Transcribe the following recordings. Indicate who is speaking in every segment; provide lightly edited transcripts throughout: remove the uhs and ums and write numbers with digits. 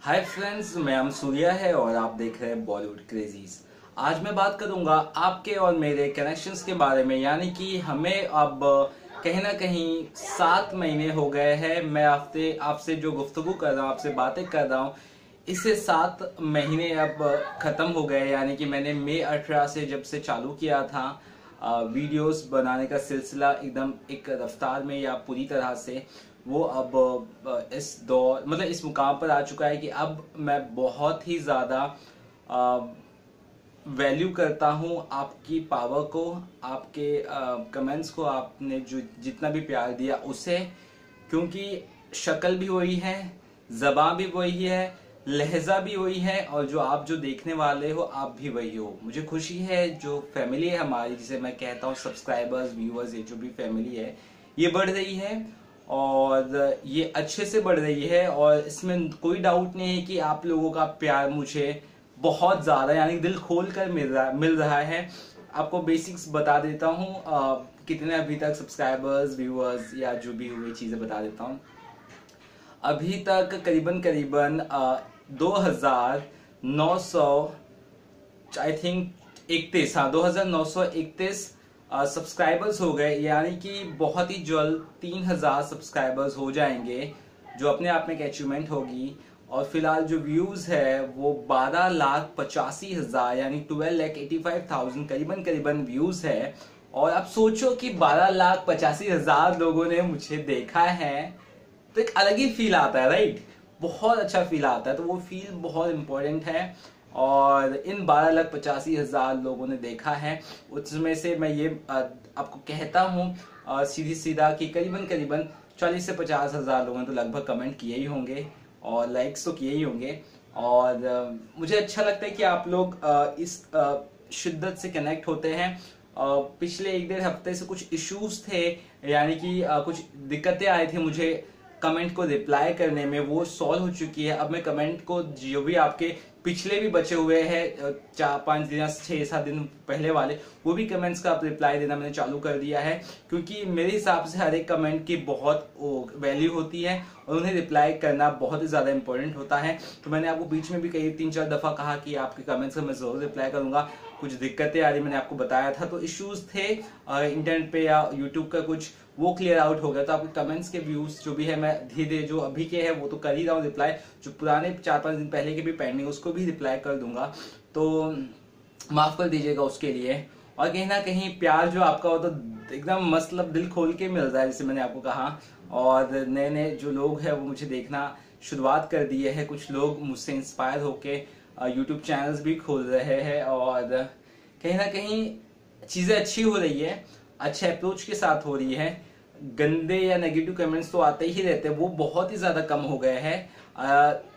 Speaker 1: Hi friends, मैं हम सूर्या है और आप देख रहे हैं बॉलीवुड क्रेजीज। आज मैं बात करूंगा आपके और मेरे कनेक्शंस के बारे में, यानी कि हमें अब कहीं ना कहीं 7 महीने हो गए हैं। मैं आपसे जो गुफ्तगू कर रहा हूँ, आपसे बातें कर रहा हूँ, इससे 7 महीने अब खत्म हो गए। यानी कि मैंने मई 18 से जब से चालू किया था वीडियोस बनाने का सिलसिला एकदम एक रफ्तार में या पूरी तरह से, वो अब इस दौर मतलब इस मुकाम पर आ चुका है कि अब मैं बहुत ही ज़्यादा वैल्यू करता हूँ आपकी पावर को, आपके कमेंट्स को, आपने जो जितना भी प्यार दिया उसे। क्योंकि शक्ल भी वही है, ज़बान भी वही है, लहजा भी वही है, और जो आप जो देखने वाले हो आप भी वही हो। मुझे खुशी है जो फैमिली है हमारी, जिसे मैं कहता हूँ सब्सक्राइबर्स, व्यूअर्स, ये जो भी फैमिली है ये बढ़ रही है और ये अच्छे से बढ़ रही है। और इसमें कोई डाउट नहीं है कि आप लोगों का प्यार मुझे बहुत ज़्यादा यानी दिल खोल कर मिल रहा है। आपको बेसिक्स बता देता हूँ, कितने अभी तक सब्सक्राइबर्स, व्यूअर्स या जो भी हुई चीज़ें बता देता हूँ। अभी तक करीबन करीबन 2900 आई थिंक 31, हाँ 2931 सब्सक्राइबर्स हो गए। यानी कि बहुत ही जल्द 3000 सब्सक्राइबर्स हो जाएंगे, जो अपने आप में एक अचीवमेंट होगी। और फिलहाल जो व्यूज है वो 12,85,000 यानी 12,85,000 करीबन करीबन व्यूज है। और अब सोचो कि 12,85,000 लोगों ने मुझे देखा है, तो एक अलग ही फील आता है, राइट? बहुत अच्छा फील आता है, तो वो फील बहुत इंपॉर्टेंट है। और इन 12,85,000 लोगों ने देखा है, उसमें से मैं ये आपको कहता हूँ सीधी सीधा कि करीबन करीबन 40 से 50,000 लोगों ने तो लगभग कमेंट किए ही होंगे और लाइक्स तो किए ही होंगे। और मुझे अच्छा लगता है कि आप लोग इस शिद्दत से कनेक्ट होते हैं। पिछले 1-1.5 हफ्ते से कुछ इश्यूज थे, यानी कि कुछ दिक्कतें आई थी मुझे कमेंट को रिप्लाई करने में, वो सॉल्व हो चुकी है। अब मैं कमेंट को जो भी आपके पिछले भी बचे हुए हैं 4-5 दिन या 6-7 दिन पहले वाले, वो भी कमेंट्स का आप रिप्लाई देना मैंने चालू कर दिया है। क्योंकि मेरे हिसाब से हर एक कमेंट की बहुत वैल्यू होती है और उन्हें रिप्लाई करना बहुत ही ज़्यादा इंपॉर्टेंट होता है। तो मैंने आपको बीच में भी कई 3-4 दफ़ा कहा कि आपके कमेंट्स का मैं ज़रूर रिप्लाई करूँगा। कुछ दिक्कतें आ रही, मैंने आपको बताया था, तो इश्यूज थे इंटरनेट पे या यूट्यूब का कुछ, वो क्लियर आउट हो गया। तो आपके कमेंट्स के व्यूज जो भी है मैं धीरे धीरे जो अभी के हैं वो तो कर ही रहा हूँ रिप्लाई, जो पुराने 4-5 दिन पहले के भी पेंडिंग उसको भी रिप्लाई कर दूंगा। तो माफ कर दीजिएगा उसके लिए। और कहीं ना कहीं प्यार जो आपका हो तो एकदम मतलब दिल खोल के मिल रहा है, जैसे मैंने आपको कहा। और नए नए जो लोग हैं वो मुझे देखना शुरुआत कर दिए हैं। कुछ लोग मुझसे इंस्पायर होके यूट्यूब चैनल्स भी खोल रहे हैं और कहीं ना कहीं चीज़ें अच्छी हो रही है, अच्छे अप्रोच के साथ हो रही है। गंदे या नेगेटिव कमेंट्स तो आते ही रहते हैं, वो बहुत ही ज़्यादा कम हो गए हैं।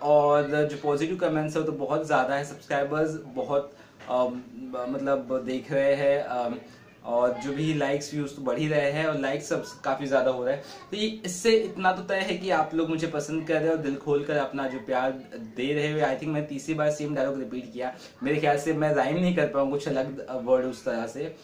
Speaker 1: और जो पॉजिटिव कमेंट्स है वो तो बहुत ज़्यादा है। सब्सक्राइबर्स बहुत मतलब देख रहे हैं और जो भी लाइक्स व्यूज तो बढ़ ही रहे हैं और लाइक्स सब काफ़ी ज़्यादा हो रहा है। तो ये इससे इतना तो तय है कि आप लोग मुझे पसंद कर रहे हो और दिल खोल कर अपना जो प्यार दे रहे हो। आई थिंक मैं तीसरी बार सेम डायलॉग रिपीट किया, मेरे ख्याल से मैं राइम नहीं कर पाऊँ कुछ अलग वर्ड उस तरह से।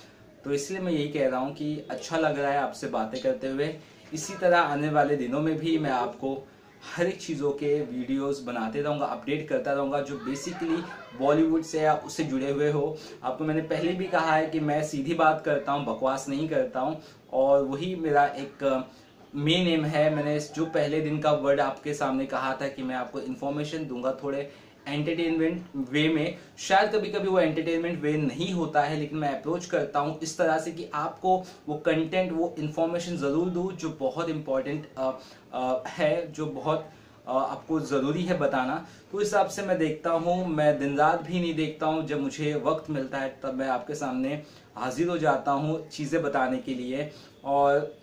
Speaker 1: तो इसलिए मैं यही कह रहा हूँ कि अच्छा लग रहा है आपसे बातें करते हुए। इसी तरह आने वाले दिनों में भी मैं आपको हर एक चीज़ों के वीडियोस बनाते रहूँगा, अपडेट करता रहूँगा जो बेसिकली बॉलीवुड से या उससे जुड़े हुए हो। आपको मैंने पहले भी कहा है कि मैं सीधी बात करता हूँ, बकवास नहीं करता हूँ, और वही मेरा एक मेन एम है। मैंने जो पहले दिन का वर्ड आपके सामने कहा था कि मैं आपको इन्फॉर्मेशन दूंगा थोड़े एंटरटेनमेंट वे में। शायद कभी कभी वो एंटरटेनमेंट वे नहीं होता है, लेकिन मैं अप्रोच करता हूँ इस तरह से कि आपको वो कंटेंट, वो इन्फॉर्मेशन ज़रूर दूँ जो बहुत इम्पॉर्टेंट है, जो बहुत आपको ज़रूरी है बताना। तो इस हिसाब से मैं देखता हूँ, मैं दिन रात भी नहीं देखता हूँ, जब मुझे वक्त मिलता है तब मैं आपके सामने हाजिर हो जाता हूँ चीज़ें बताने के लिए। और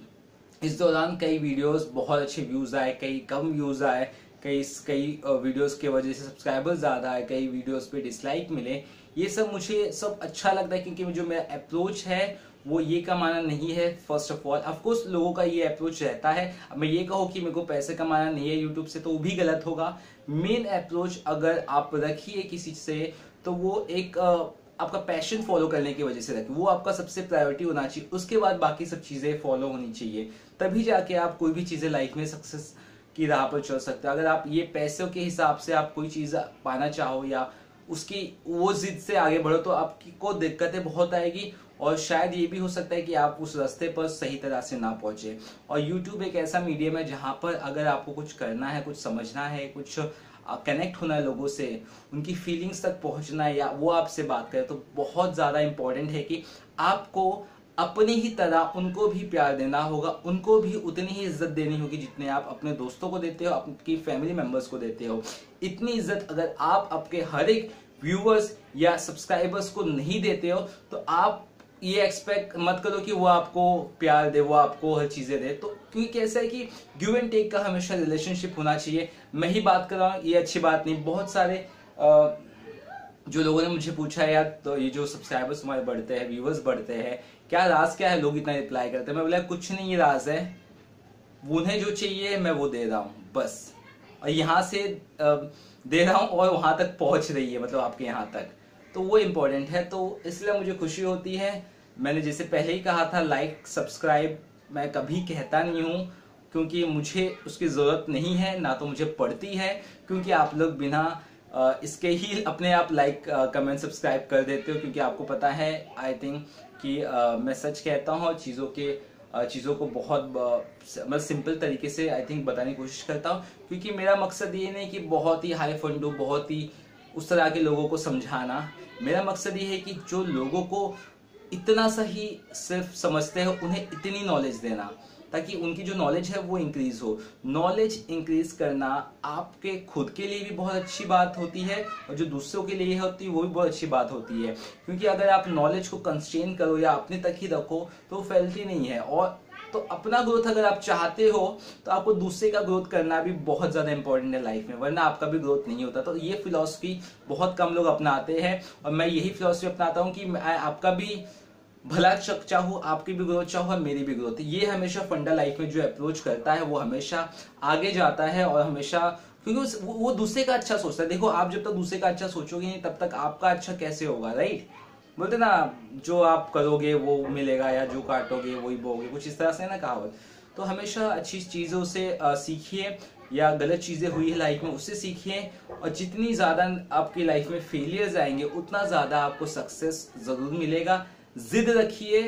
Speaker 1: इस दौरान कई वीडियोस बहुत अच्छे व्यूज़ आए, कई कम व्यूज़ आए, कई वीडियोस के वजह से सब्सक्राइबर्स ज़्यादा आए, कई वीडियोस पे डिसलाइक मिले। ये सब मुझे सब अच्छा लगता है, क्योंकि जो मेरा अप्रोच है वो ये कमाना नहीं है। फर्स्ट ऑफ ऑल ऑफकोर्स लोगों का ये अप्रोच रहता है। अब मैं ये कहूँ कि मेरे को पैसे कमाना नहीं है यूट्यूब से, तो वो भी गलत होगा। मेन अप्रोच अगर आप रखिए किसी से, तो वो एक आपका पैशन फॉलो करने की वजह से रखें, वो आपका सबसे प्रायोरिटी होना चाहिए। उसके बाद बाकी सब चीज़ें फॉलो होनी चाहिए, तभी जाके आप कोई भी चीज़ें लाइफ में सक्सेस की राह पर चल सकते हो। अगर आप ये पैसों के हिसाब से आप कोई चीज पाना चाहो या उसकी वो जिद से आगे बढ़ो तो आपकी को दिक्कतें बहुत आएगी, और शायद ये भी हो सकता है कि आप उस रास्ते पर सही तरह से ना पहुंचे। और YouTube एक ऐसा मीडियम है जहां पर अगर आपको कुछ करना है, कुछ समझना है, कुछ कनेक्ट होना है लोगों से, उनकी फीलिंग्स तक पहुंचना है या वो आपसे बात करे, तो बहुत ज्यादा इंपॉर्टेंट है कि आपको अपनी ही तरह उनको भी प्यार देना होगा, उनको भी उतनी ही इज्जत देनी होगी जितने आप अपने दोस्तों को देते हो, आपकी फैमिली मेंबर्स को देते हो। इतनी इज्जत अगर आप आपके हर एक व्यूअर्स या सब्सक्राइबर्स को नहीं देते हो तो आप ये एक्सपेक्ट मत करो कि वो आपको प्यार दे, वो आपको हर चीजें दे। तो क्योंकि कैसा है कि गिव एंड टेक का हमेशा रिलेशनशिप होना चाहिए। मैं ही बात कर रहा हूँ, ये अच्छी बात नहीं। बहुत सारे जो लोगों ने मुझे पूछा है यार, तो ये जो सब्सक्राइबर्स हमारे बढ़ते हैं, व्यूअर्स बढ़ते हैं, क्या राज क्या है, लोग इतना रिप्लाई करते हैं। मैं बोला कुछ नहीं, ये राज है, उन्हें जो चाहिए मैं वो दे रहा हूँ बस, और यहाँ से दे रहा हूँ और वहां तक पहुंच रही है, मतलब आपके यहाँ तक, तो वो इम्पोर्टेंट है। तो इसलिए मुझे खुशी होती है। मैंने जैसे पहले ही कहा था, लाइक सब्सक्राइब मैं कभी कहता नहीं हूँ, क्योंकि मुझे उसकी जरूरत नहीं है, ना तो मुझे पड़ती है, क्योंकि आप लोग बिना इसके ही अपने आप लाइक कमेंट सब्सक्राइब कर देते हो, क्योंकि आपको पता है आई थिंक कि मैं सच कहता हूँ और चीज़ों को बहुत मतलब सिंपल तरीके से आई थिंक बताने की कोशिश करता हूँ, क्योंकि मेरा मकसद ये नहीं कि बहुत ही हाई फंडू, बहुत ही उस तरह के लोगों को समझाना। मेरा मकसद ये है कि जो लोगों को इतना सा ही सिर्फ समझते हैं उन्हें इतनी नॉलेज देना, ताकि उनकी जो नॉलेज है वो इंक्रीज हो। नॉलेज इंक्रीज करना आपके खुद के लिए भी बहुत अच्छी बात होती है, और जो दूसरों के लिए होती है वो भी बहुत अच्छी बात होती है, क्योंकि अगर आप नॉलेज को कंस्ट्रेन करो या अपने तक ही रखो तो वो फैलती नहीं है। और तो अपना ग्रोथ अगर आप चाहते हो तो आपको दूसरे का ग्रोथ करना भी बहुत ज्यादा इंपॉर्टेंट है लाइफ में, वरना आपका भी ग्रोथ नहीं होता। तो ये फिलॉसफी बहुत कम लोग अपनाते हैं, और मैं यही फिलॉसफी अपनाता हूँ कि मैं आपका भी भला चाहूँ, आपकी भी ग्रोथ चाहूँ और मेरी भी ग्रोथ। ये हमेशा फंडा लाइफ में जो अप्रोच करता है वो हमेशा आगे जाता है, और हमेशा क्योंकि वो दूसरे का अच्छा सोचता है। देखो, आप जब तक दूसरे का अच्छा सोचोगे नहीं तब तक आपका अच्छा कैसे होगा, राइट? बोलते ना, जो आप करोगे वो मिलेगा, या जो काटोगे वही बोगे, कुछ इस तरह से ना कहावत। तो हमेशा अच्छी चीजों से सीखिए, या गलत चीजें हुई है लाइफ में उससे सीखिए, और जितनी ज्यादा आपकी लाइफ में फेलियर्स आएंगे उतना ज्यादा आपको सक्सेस जरूर मिलेगा। जिद रखिए,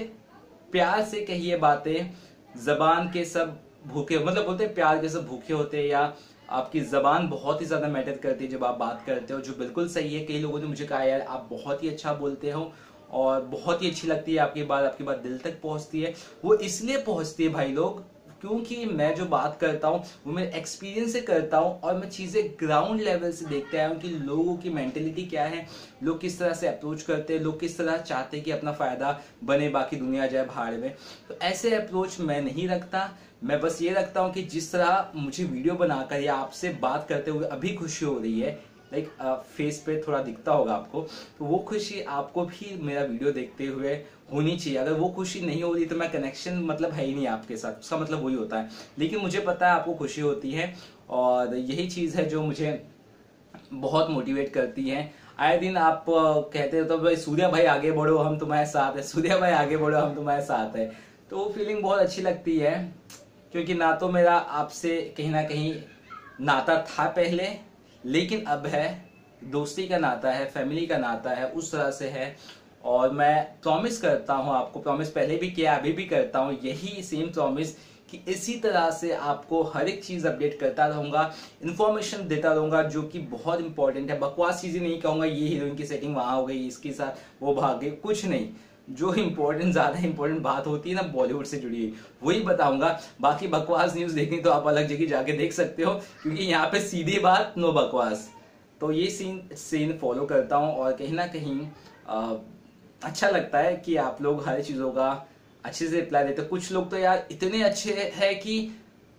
Speaker 1: प्यार से कहिए बातें। जबान के सब भूखे, मतलब बोलते हैं प्यार के सब भूखे होते हैं, या आपकी जबान बहुत ही ज्यादा मैटर करती है जब आप बात करते हो, जो बिल्कुल सही है। कई लोगों ने मुझे कहा यार आप बहुत ही अच्छा बोलते हो, और बहुत ही अच्छी लगती है आपकी बात दिल तक पहुंचती है। वो इसलिए पहुंचती है भाई लोग, क्योंकि मैं जो बात करता हूँ वो मेरे एक्सपीरियंस से करता हूँ, और मैं चीजें ग्राउंड लेवल से देखते आया हूँ कि लोगों की मेंटेलिटी क्या है, लोग किस तरह से अप्रोच करते हैं, लोग किस तरह चाहते हैं कि अपना फायदा बने, बाकी दुनिया जाए भाड़ में। तो ऐसे अप्रोच मैं नहीं रखता। मैं बस ये रखता हूँ कि जिस तरह मुझे वीडियो बनाकर या आपसे बात करते हुए अभी खुशी हो रही है, लाइक फेस पे थोड़ा दिखता होगा आपको, तो वो खुशी आपको भी मेरा वीडियो देखते हुए होनी चाहिए। अगर वो खुशी नहीं हो रही तो मैं कनेक्शन मतलब है ही नहीं आपके साथ, उसका मतलब वही होता है। लेकिन मुझे पता है आपको खुशी होती है, और यही चीज है जो मुझे बहुत मोटिवेट करती है। आए दिन आप कहते हो तो भाई सूर्या भाई आगे बढ़ो हम तुम्हारे साथ है, सूर्या भाई आगे बढ़ो हम तुम्हारे साथ है, तो वो फीलिंग बहुत अच्छी लगती है। क्योंकि ना तो मेरा आपसे कहीं ना कहीं नाता था पहले, लेकिन अब है, दोस्ती का नाता है, फैमिली का नाता है, उस तरह से है। और मैं प्रॉमिस करता हूँ आपको, प्रॉमिस पहले भी किया अभी भी करता हूँ, यही सेम प्रॉमिस कि इसी तरह से आपको हर एक चीज अपडेट करता रहूंगा, इन्फॉर्मेशन देता रहूंगा जो कि बहुत इंपॉर्टेंट है। बकवास चीजें नहीं कहूंगा, ये हीरोइन की सेटिंग वहां हो गई, इसके साथ वो भाग गई, कुछ नहीं। जो इम्पोर्टेंट, ज्यादा इंपॉर्टेंट बात होती है ना बॉलीवुड से जुड़ी हुई, वही बताऊंगा। बाकी बकवास न्यूज देखनी तो आप अलग जगह जाके देख सकते हो, क्योंकि यहाँ पे सीधी बात, नो बकवास। तो ये सीन फॉलो करता हूँ, और कहीं ना कहीं अच्छा लगता है कि आप लोग हर चीजों का अच्छे से रिप्लाई देते हो। कुछ लोग तो यार इतने अच्छे हैं कि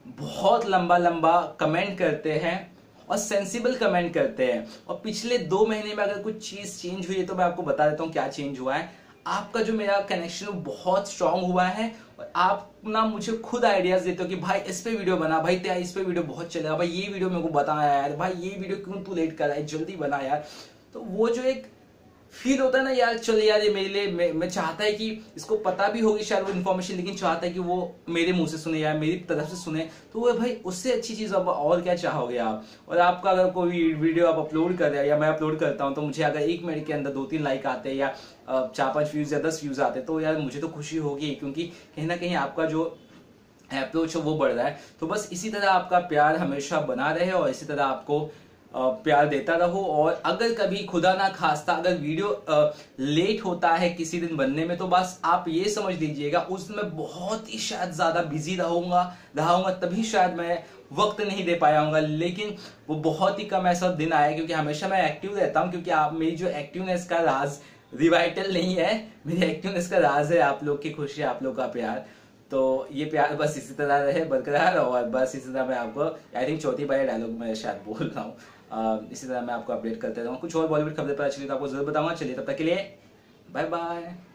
Speaker 1: बहुत लंबा लंबा कमेंट करते हैं, और सेंसिबल कमेंट करते हैं। और पिछले 2 महीने में अगर कुछ चीज चेंज हुई है तो मैं आपको बता देता हूँ क्या चेंज हुआ है। आपका जो मेरा कनेक्शन बहुत स्ट्रांग हुआ है, और आप ना मुझे खुद आइडियाज देते हो कि भाई इस पे वीडियो बना, भाई तेरा इस पे वीडियो बहुत चलेगा, भाई ये वीडियो मेरे को बता यार, भाई ये वीडियो क्यों तू लेट कर रहा है, जल्दी बना यार। तो वो जो एक फील होता है ना यार, चल यार ये मेरे लिए, मैं चाहता है कि इसको पता भी होगी शायद वो इन्फॉर्मेशन, लेकिन चाहता है कि वो मेरे मुंह से सुने या मेरी तरफ से सुने, तो वो भाई उससे अच्छी चीज अब और क्या चाहोगे आप। और आपका अगर कोई वीडियो आप अपलोड कर रहे हैं या मैं अपलोड करता हूं, तो मुझे अगर 1 मिनट के अंदर 2-3 लाइक आते हैं या 4-5 व्यूज या 10 व्यूज आते, तो यार मुझे तो खुशी होगी, क्योंकि कहीं ना कहीं आपका जो अप्रोच है वो बढ़ रहा है। तो बस इसी तरह आपका प्यार हमेशा बना रहे और इसी तरह आपको प्यार देता रहो। और अगर कभी खुदा ना खास्ता अगर वीडियो लेट होता है किसी दिन बनने में, तो बस आप ये समझ लीजिएगा उस दिन मैं बहुत ही शायद ज्यादा बिजी रहूंगा, तभी शायद मैं वक्त नहीं दे पाया हूँ। लेकिन वो बहुत ही कम ऐसा दिन आया, क्योंकि हमेशा मैं एक्टिव रहता हूँ, क्योंकि आप मेरी जो एक्टिवनेस का राज रिवाइटल नहीं है, मेरी एक्टिवनेस का राज है आप लोग की खुशी, आप लोग का प्यार। तो ये प्यार बस इसी तरह रहे बरकरार, और बस इसी तरह मैं आपको आई थिंक चौथी बार डायलॉग में शायद बोल रहा हूँ, इसी तरह मैं आपको अपडेट करते रहूँगा। कुछ और बॉलीवुड खबरें पता चली तो आपको जरूर बताऊंगा। चलिए तब तक के लिए बाय बाय।